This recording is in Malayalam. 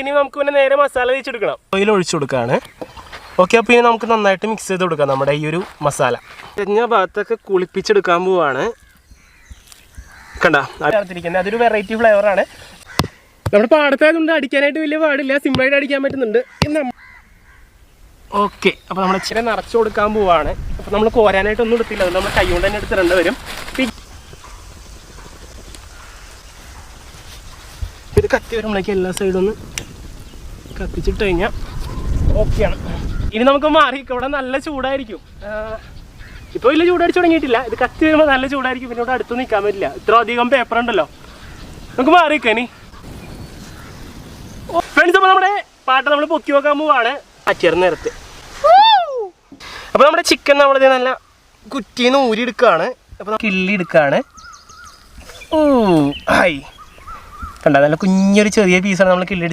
ഇനി നമുക്ക് പിന്നെ നേരെ മസാല തേച്ചെടുക്കണം. ഓയിൽ ഒഴിച്ചു കൊടുക്കുകയാണ്. ഓക്കെ, അപ്പോൾ ഇനി നമുക്ക് നന്നായിട്ട് മിക്സ് ചെയ്ത് കൊടുക്കാം നമ്മുടെ ഈ ഒരു മസാല. കഴിഞ്ഞ ഭാഗത്തൊക്കെ കുളിപ്പിച്ചെടുക്കാൻ പോവാണ്. കണ്ടാ ചേർത്തിരിക്കുന്നത് അതൊരു വെറൈറ്റി ഫ്ലേവറാണ്. നമ്മുടെ പാടത്തായതുകൊണ്ട് അടിക്കാനായിട്ട് വലിയ പാടില്ല, സിമ്പിളായിട്ട് അടിക്കാൻ പറ്റുന്നുണ്ട്. ഓക്കെ, അപ്പോൾ നമ്മൾ ഇച്ചിരി നിറച്ച് കൊടുക്കാൻ പോവാണ്. അപ്പോൾ നമ്മൾ കോരാനായിട്ടൊന്നും എടുത്തില്ല, അതുകൊണ്ട് നമ്മൾ കൈ കൊണ്ട് തന്നെ എടുത്തിടേണ്ടി വരും. ഇത് കത്തി വരുമ്പോഴേക്കും എല്ലാ സൈഡും ഒന്ന് കത്തിച്ചിട്ട് കഴിഞ്ഞാൽ ഓക്കെയാണ്. ഇനി നമുക്ക് മാറി. ഇവിടെ നല്ല ചൂടായിരിക്കും. ഇപ്പോൾ വലിയ ചൂടടിച്ച് തുടങ്ങിയിട്ടില്ല. ഇത് കത്തി വരുമ്പോൾ നല്ല ചൂടായിരിക്കും. പിന്നെ ഇവിടെ അടുത്ത് നിൽക്കാൻ പറ്റില്ല, ഇത്ര അധികം പേപ്പർ ഉണ്ടല്ലോ. നമുക്ക് മാറിയിരിക്കാം ഇനി. ഫ്രണ്ട്സ്, അപ്പോൾ നമ്മുടെ പാട്ട് നമ്മൾ പൊക്കി വെക്കാൻ പോവാണ് അച്ചേർന്ന് നേരത്തെ. അപ്പോൾ നമ്മുടെ ചിക്കൻ നമ്മളിത് നല്ല കുറ്റിന്ന് ഊരി എടുക്കുകയാണ്. അപ്പോൾ കിള്ളി എടുക്കുകയാണ്. ഹായ്, കണ്ട നല്ല കുഞ്ഞൊരു ചെറിയ പീസാണ് നമ്മൾ കിള്ളി